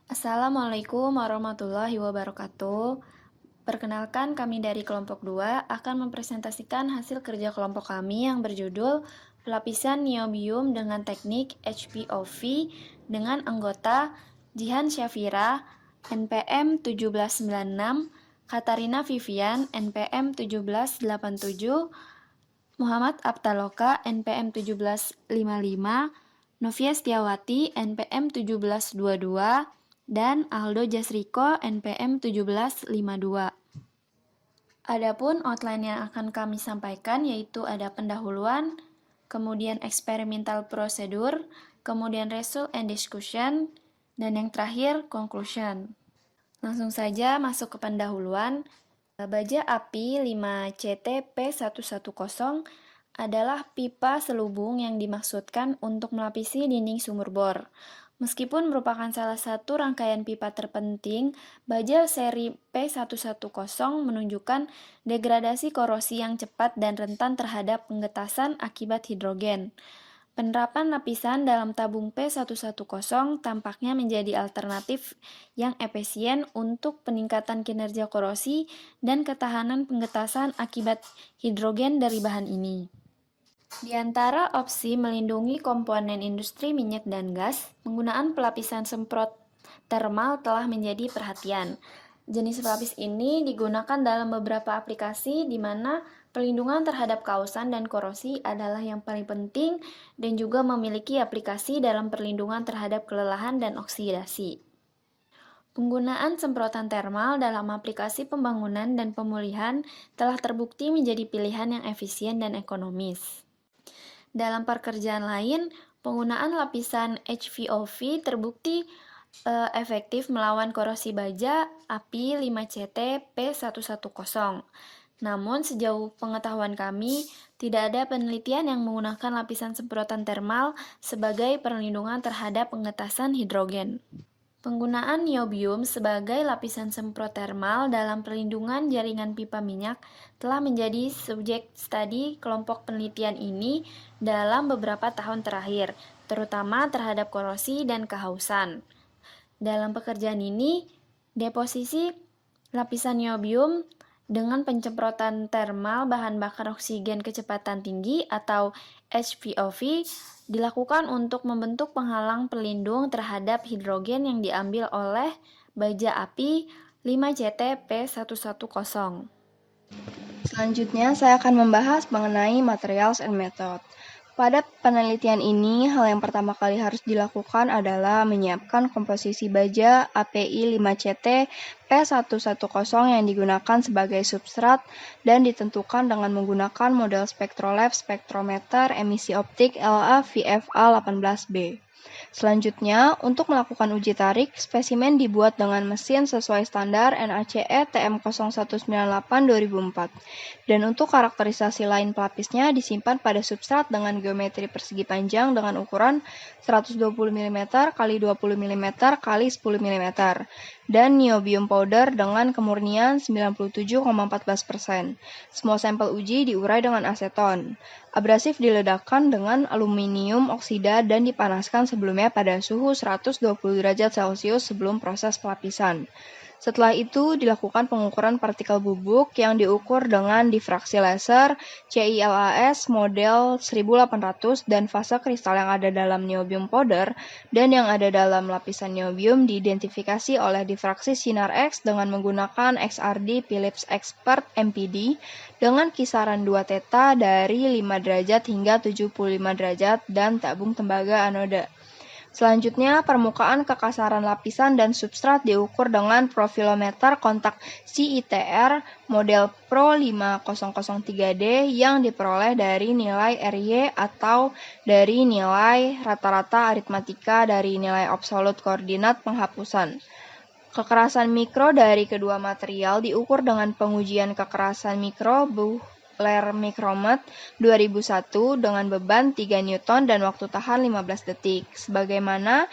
Assalamualaikum warahmatullahi wabarakatuh. Perkenalkan, kami dari kelompok 2 akan mempresentasikan hasil kerja kelompok kami yang berjudul Pelapisan Niobium dengan Teknik HPOV dengan anggota Jihan Syafira, NPM 1796, Katarina Vivian, NPM 1787, Muhammad Abtaloka, NPM 1755, Novia Setiawati, NPM 1722, dan Aldo Jasriko, NPM 1752. Adapun outline yang akan kami sampaikan yaitu ada pendahuluan, kemudian experimental procedure, kemudian result and discussion, dan yang terakhir conclusion. Langsung saja masuk ke pendahuluan. Baja api 5CT-P110 adalah pipa selubung yang dimaksudkan untuk melapisi dinding sumur bor. Meskipun merupakan salah satu rangkaian pipa terpenting, baja seri P110 menunjukkan degradasi korosi yang cepat dan rentan terhadap penggetasan akibat hidrogen. Penerapan lapisan dalam tabung P110 tampaknya menjadi alternatif yang efisien untuk peningkatan kinerja korosi dan ketahanan penggetasan akibat hidrogen dari bahan ini. Di antara opsi melindungi komponen industri minyak dan gas, penggunaan pelapisan semprot termal telah menjadi perhatian. Jenis pelapis ini digunakan dalam beberapa aplikasi di mana perlindungan terhadap kausan dan korosi adalah yang paling penting dan juga memiliki aplikasi dalam perlindungan terhadap kelelahan dan oksidasi. Penggunaan semprotan termal dalam aplikasi pembangunan dan pemulihan telah terbukti menjadi pilihan yang efisien dan ekonomis. Dalam pekerjaan lain, penggunaan lapisan HVOV terbukti efektif melawan korosi baja api 5CT-P110. Namun, sejauh pengetahuan kami, tidak ada penelitian yang menggunakan lapisan semprotan termal sebagai perlindungan terhadap penggetasan hidrogen. Penggunaan niobium sebagai lapisan semprot termal dalam perlindungan jaringan pipa minyak telah menjadi subjek studi kelompok penelitian ini dalam beberapa tahun terakhir, terutama terhadap korosi dan kehausan. Dalam pekerjaan ini, deposisi lapisan niobium dengan pencemprotan termal bahan bakar oksigen kecepatan tinggi atau HVOV dilakukan untuk membentuk penghalang pelindung terhadap hidrogen yang diambil oleh baja api 5CT-P110. Selanjutnya, saya akan membahas mengenai materials and method. Pada penelitian ini, hal yang pertama kali harus dilakukan adalah menyiapkan komposisi baja API 5CT P110 yang digunakan sebagai substrat dan ditentukan dengan menggunakan model Spectrolab spektrometer emisi optik LA-VFA 18B. Selanjutnya, untuk melakukan uji tarik, spesimen dibuat dengan mesin sesuai standar NACE TM0198-2004. Dan untuk karakterisasi lain pelapisnya disimpan pada substrat dengan geometri persegi panjang dengan ukuran 120 mm x 20 mm x 10 mm dan niobium powder dengan kemurnian 97,14%. Semua sampel uji diurai dengan aseton. Abrasif diledakkan dengan aluminium oksida dan dipanaskan sebelumnya pada suhu 120 derajat Celcius sebelum proses pelapisan. Setelah itu dilakukan pengukuran partikel bubuk yang diukur dengan difraksi laser CILAS model 1800 dan fase kristal yang ada dalam niobium powder dan yang ada dalam lapisan niobium diidentifikasi oleh difraksi sinar X dengan menggunakan XRD Philips Expert MPD dengan kisaran 2 theta dari 5 derajat hingga 75 derajat dan tabung tembaga anoda. Selanjutnya, permukaan kekasaran lapisan dan substrat diukur dengan profilometer kontak CITR model Pro 5003D yang diperoleh dari nilai RY atau dari nilai rata-rata aritmatika dari nilai absolut koordinat penghapusan. Kekerasan mikro dari kedua material diukur dengan pengujian kekerasan mikro Buchler Micromet 2001 dengan beban 3 Newton dan waktu tahan 15 detik, sebagaimana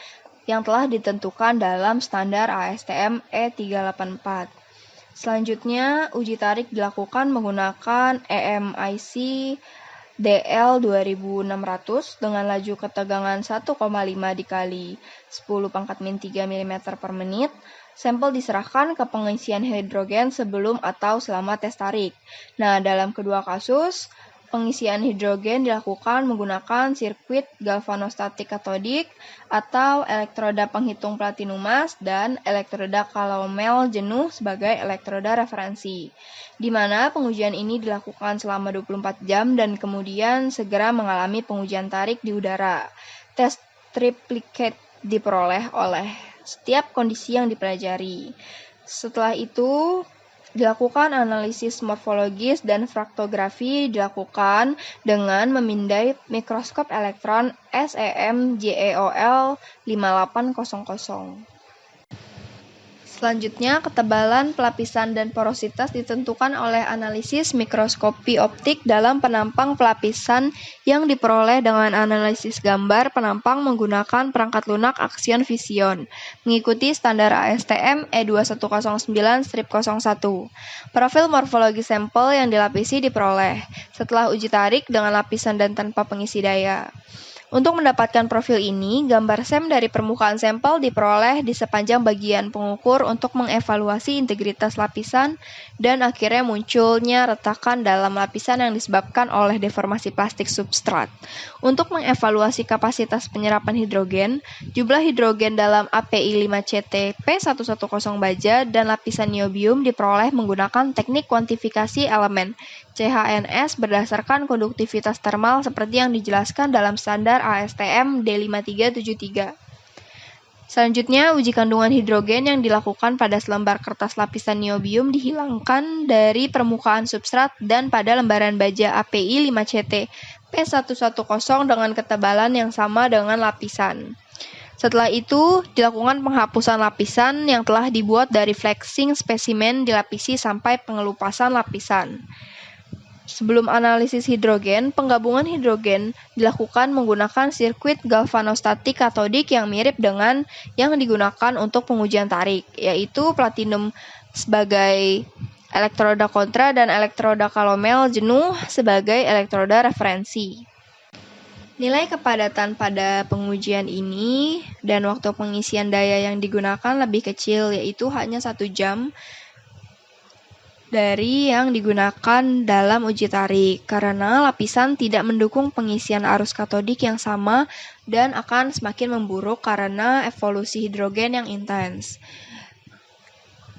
yang telah ditentukan dalam standar ASTM E384. Selanjutnya, uji tarik dilakukan menggunakan EMIC DL 2600 dengan laju ketegangan 1,5 dikali 10 pangkat min 3 mm per menit. Sampel diserahkan ke pengisian hidrogen sebelum atau selama tes tarik. Nah, dalam kedua kasus, pengisian hidrogen dilakukan menggunakan sirkuit galvanostatik katodik atau elektroda penghitung platinumas dan elektroda kalomel jenuh sebagai elektroda referensi, di mana pengujian ini dilakukan selama 24 jam dan kemudian segera mengalami pengujian tarik di udara. Tes triplicate diperoleh oleh setiap kondisi yang dipelajari. Setelah itu, dilakukan analisis morfologis dan fraktografi dilakukan dengan memindai mikroskop elektron SEM JEOL 5800. Selanjutnya, ketebalan, pelapisan, dan porositas ditentukan oleh analisis mikroskopi optik dalam penampang pelapisan yang diperoleh dengan analisis gambar penampang menggunakan perangkat lunak aksion vision, mengikuti standar ASTM E2109-01. Profil morfologi sampel yang dilapisi diperoleh setelah uji tarik dengan lapisan dan tanpa pengisi daya. Untuk mendapatkan profil ini, gambar SEM dari permukaan sampel diperoleh di sepanjang bagian pengukur untuk mengevaluasi integritas lapisan dan akhirnya munculnya retakan dalam lapisan yang disebabkan oleh deformasi plastik substrat. Untuk mengevaluasi kapasitas penyerapan hidrogen, jumlah hidrogen dalam API 5CT P110 baja dan lapisan niobium diperoleh menggunakan teknik kuantifikasi elemen CHNS berdasarkan konduktivitas termal seperti yang dijelaskan dalam standar ASTM D5373. Selanjutnya, uji kandungan hidrogen yang dilakukan pada selembar kertas lapisan niobium dihilangkan dari permukaan substrat dan pada lembaran baja API 5CT P110 dengan ketebalan yang sama dengan lapisan. Setelah itu, dilakukan penghapusan lapisan yang telah dibuat dari flexing spesimen dilapisi sampai pengelupasan lapisan. Sebelum analisis hidrogen, penggabungan hidrogen dilakukan menggunakan sirkuit galvanostatik katodik yang mirip dengan yang digunakan untuk pengujian tarik, yaitu platinum sebagai elektroda kontra dan elektroda kalomel jenuh sebagai elektroda referensi. Nilai kepadatan pada pengujian ini dan waktu pengisian daya yang digunakan lebih kecil, yaitu hanya 1 jam dari yang digunakan dalam uji tarik, karena lapisan tidak mendukung pengisian arus katodik yang sama dan akan semakin memburuk karena evolusi hidrogen yang intens.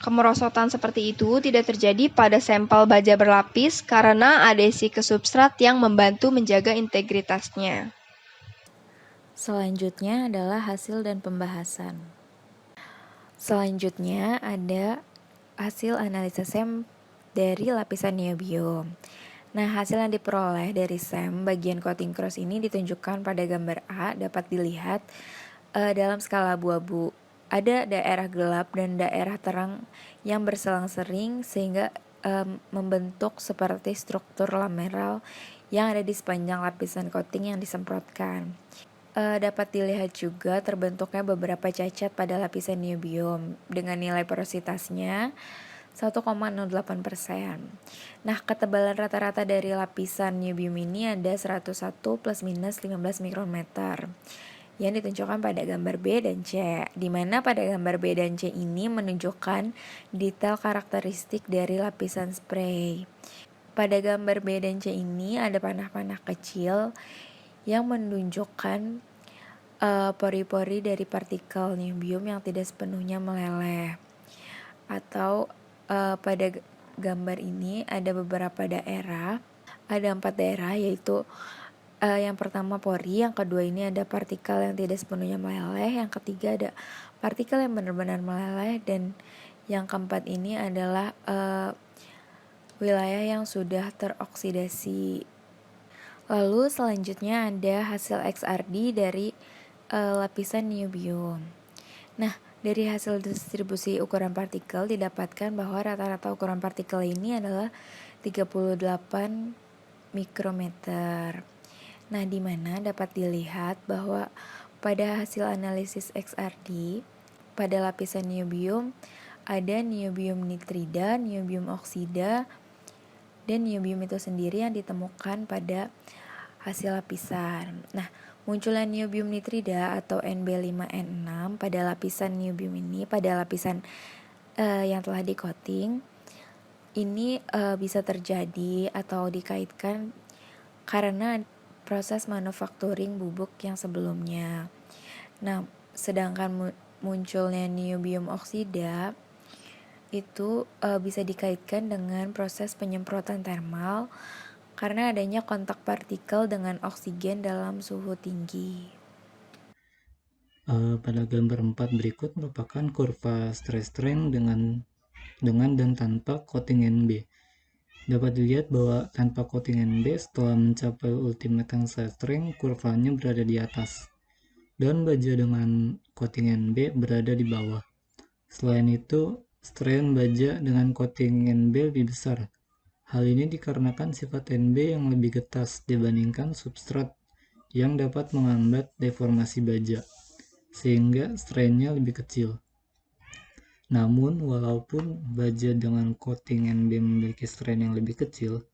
Kemerosotan seperti itu tidak terjadi pada sampel baja berlapis karena adesi ke substrat yang membantu menjaga integritasnya. Selanjutnya adalah hasil dan pembahasan. Selanjutnya ada hasil analisa SEM dari lapisan niobium. Nah, hasil yang diperoleh dari SEM bagian coating cross ini ditunjukkan pada gambar A, dapat dilihat dalam skala abu-abu. Ada daerah gelap dan daerah terang yang berselang-sering sehingga membentuk seperti struktur lameral yang ada di sepanjang lapisan coating yang disemprotkan. Dapat dilihat juga terbentuknya beberapa cacat pada lapisan niobium dengan nilai porositasnya 1,08%. Nah, ketebalan rata-rata dari lapisan niobium ini ada 101 plus minus 15 mikrometer yang ditunjukkan pada gambar B dan C, di mana pada gambar B dan C ini menunjukkan detail karakteristik dari lapisan spray. Pada gambar B dan C ini ada panah-panah kecil yang menunjukkan pori-pori dari partikel niobium yang tidak sepenuhnya meleleh. Atau pada gambar ini ada beberapa daerah, ada 4 daerah, yaitu yang pertama pori, yang kedua ini ada partikel yang tidak sepenuhnya meleleh, yang ketiga ada partikel yang benar-benar meleleh, dan yang keempat ini adalah wilayah yang sudah teroksidasi. Lalu selanjutnya ada hasil XRD dari lapisan niobium. Nah, dari hasil distribusi ukuran partikel didapatkan bahwa rata-rata ukuran partikel ini adalah 38 mikrometer. Nah, di mana dapat dilihat bahwa pada hasil analisis XRD pada lapisan niobium ada niobium nitrida, niobium oksida, dan niobium itu sendiri yang ditemukan pada hasil lapisan. Nah, munculnya niobium nitrida atau Nb5N6 pada lapisan niobium ini, pada lapisan yang telah di-coating, ini bisa terjadi atau dikaitkan karena proses manufacturing bubuk yang sebelumnya. Nah, sedangkan munculnya niobium oksida itu bisa dikaitkan dengan proses penyemprotan termal karena adanya kontak partikel dengan oksigen dalam suhu tinggi. Pada gambar 4 berikut merupakan kurva stress strain dengan dan tanpa coating NB. Dapat dilihat bahwa tanpa coating NB setelah mencapai ultimate tensile strength, kurvanya berada di atas, dan baja dengan coating NB berada di bawah. Selain itu, strain baja dengan coating NB lebih besar. Hal ini dikarenakan sifat NB yang lebih getas dibandingkan substrat yang dapat menghambat deformasi baja, sehingga strainnya lebih kecil. Namun, walaupun baja dengan coating NB memiliki strain yang lebih kecil,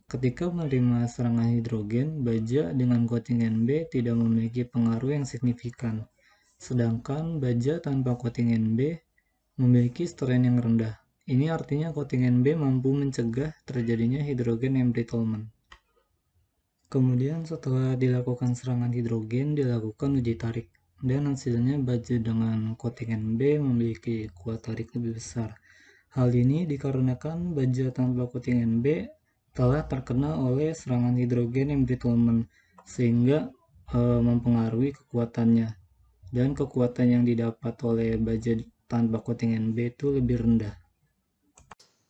ketika menerima serangan hidrogen, baja dengan coating NB tidak memiliki pengaruh yang signifikan, sedangkan baja tanpa coating NB memiliki strain yang rendah. Ini artinya coating NB mampu mencegah terjadinya hidrogen embrittlement. Kemudian setelah dilakukan serangan hidrogen, dilakukan uji tarik, dan hasilnya baja dengan coating NB memiliki kuat tarik lebih besar. Hal ini dikarenakan baja tanpa coating NB telah terkena oleh serangan hidrogen embrittlement, sehingga mempengaruhi kekuatannya, dan kekuatan yang didapat oleh baja tanpa coating NB itu lebih rendah.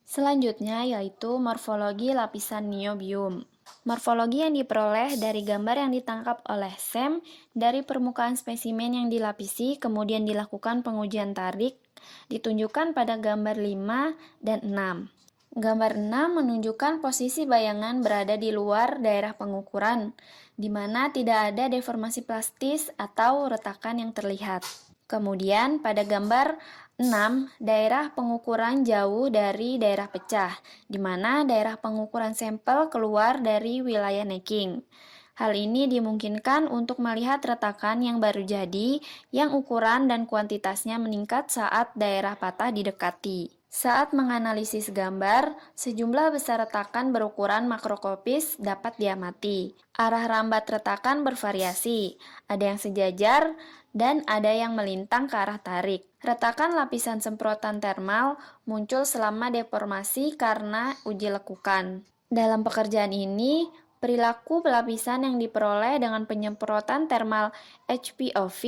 Selanjutnya yaitu morfologi lapisan niobium. Morfologi yang diperoleh dari gambar yang ditangkap oleh Sam dari permukaan spesimen yang dilapisi kemudian dilakukan pengujian tarik ditunjukkan pada gambar 5 dan 6. Gambar 6 menunjukkan posisi bayangan berada di luar daerah pengukuran, di mana tidak ada deformasi plastis atau retakan yang terlihat. Kemudian pada gambar 6, daerah pengukuran jauh dari daerah pecah, di mana daerah pengukuran sampel keluar dari wilayah necking. Hal ini dimungkinkan untuk melihat retakan yang baru jadi, yang ukuran dan kuantitasnya meningkat saat daerah patah didekati. Saat menganalisis gambar, sejumlah besar retakan berukuran makroskopis dapat diamati. Arah rambat retakan bervariasi, ada yang sejajar dan ada yang melintang ke arah tarik. Retakan lapisan semprotan termal muncul selama deformasi karena uji lekukan. Dalam pekerjaan ini, perilaku lapisan yang diperoleh dengan penyemprotan termal HPOV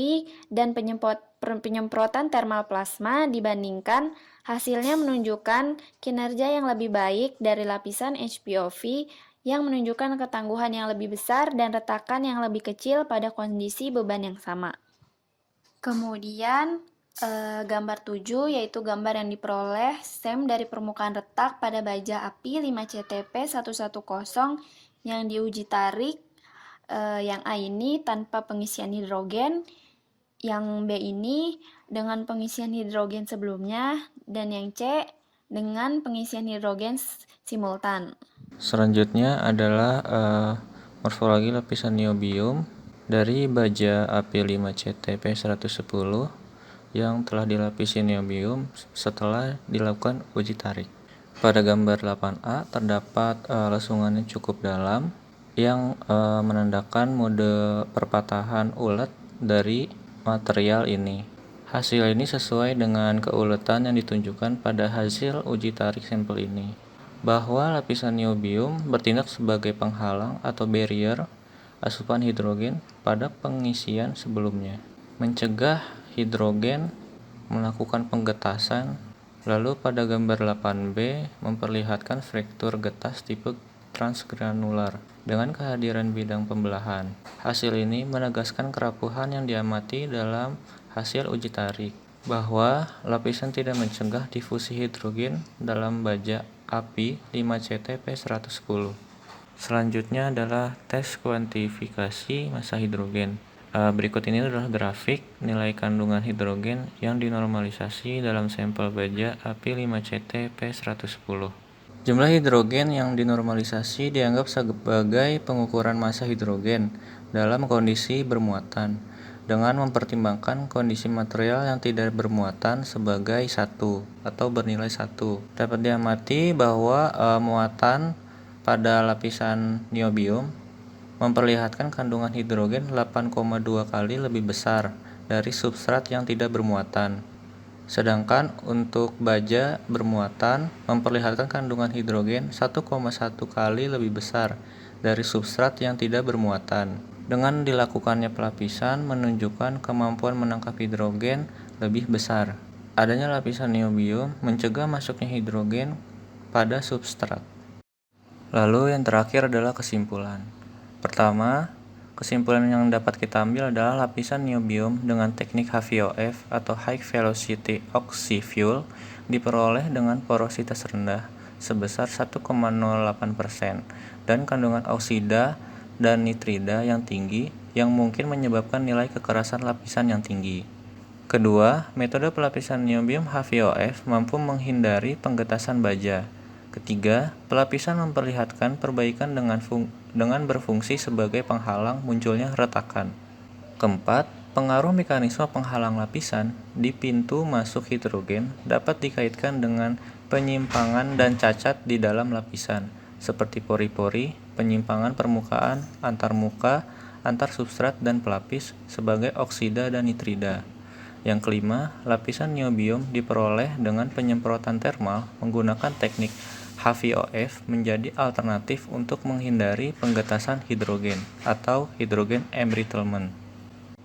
dan penyemprotan termal plasma dibandingkan, hasilnya menunjukkan kinerja yang lebih baik dari lapisan HPOV yang menunjukkan ketangguhan yang lebih besar dan retakan yang lebih kecil pada kondisi beban yang sama. Kemudian gambar 7 yaitu gambar yang diperoleh Sam dari permukaan retak pada baja api 5CTP110 yang diuji tarik. Yang A ini tanpa pengisian hidrogen, yang B ini dengan pengisian hidrogen sebelumnya, dan yang C dengan pengisian hidrogen simultan. Selanjutnya adalah morfologi lapisan niobium dari baja AP5CTP110 yang telah dilapisi niobium setelah dilakukan uji tarik. Pada gambar 8A terdapat lesungan yang cukup dalam yang menandakan mode perpatahan ulet dari material ini. Hasil ini sesuai dengan keuletan yang ditunjukkan pada hasil uji tarik sampel ini, bahwa lapisan niobium bertindak sebagai penghalang atau barrier asupan hidrogen pada pengisian sebelumnya, mencegah hidrogen melakukan penggetasan. Lalu pada gambar 8B memperlihatkan struktur getas tipe transgranular dengan kehadiran bidang pembelahan. Hasil ini menegaskan kerapuhan yang diamati dalam hasil uji tarik, bahwa lapisan tidak mencegah difusi hidrogen dalam baja api 5CTP110. Selanjutnya adalah tes kuantifikasi massa hidrogen. Berikut ini adalah grafik nilai kandungan hidrogen yang dinormalisasi dalam sampel baja api 5CTP110. Jumlah hidrogen yang dinormalisasi dianggap sebagai pengukuran massa hidrogen dalam kondisi bermuatan, dengan mempertimbangkan kondisi material yang tidak bermuatan sebagai 1 atau bernilai 1. Dapat diamati bahwa muatan pada lapisan niobium memperlihatkan kandungan hidrogen 8,2 kali lebih besar dari substrat yang tidak bermuatan. Sedangkan untuk baja bermuatan memperlihatkan kandungan hidrogen 1,1 kali lebih besar dari substrat yang tidak bermuatan. Dengan dilakukannya pelapisan menunjukkan kemampuan menangkap hidrogen lebih besar. Adanya lapisan niobium mencegah masuknya hidrogen pada substrat. Lalu yang terakhir adalah kesimpulan. Pertama, kesimpulan yang dapat kita ambil adalah lapisan niobium dengan teknik HVOF atau High Velocity Oxy-Fuel diperoleh dengan porositas rendah sebesar 1,08% dan kandungan oksida dan nitrida yang tinggi yang mungkin menyebabkan nilai kekerasan lapisan yang tinggi. Kedua, metode pelapisan niobium HVOF mampu menghindari penggetasan baja. Ketiga, pelapisan memperlihatkan perbaikan dengan berfungsi sebagai penghalang munculnya retakan. Keempat, pengaruh mekanisme penghalang lapisan di pintu masuk hidrogen dapat dikaitkan dengan penyimpangan dan cacat di dalam lapisan, seperti pori-pori, penyimpangan permukaan, antar muka, antar substrat dan pelapis sebagai oksida dan nitrida. Yang kelima, lapisan niobium diperoleh dengan penyemprotan termal menggunakan teknik HVOF menjadi alternatif untuk menghindari penggetasan hidrogen atau hidrogen embrittlement.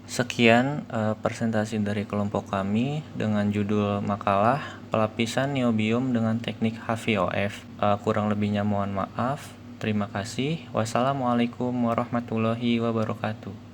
Sekian presentasi dari kelompok kami dengan judul makalah pelapisan niobium dengan teknik HVOF. Kurang lebihnya mohon maaf. Terima kasih. Wassalamualaikum warahmatullahi wabarakatuh.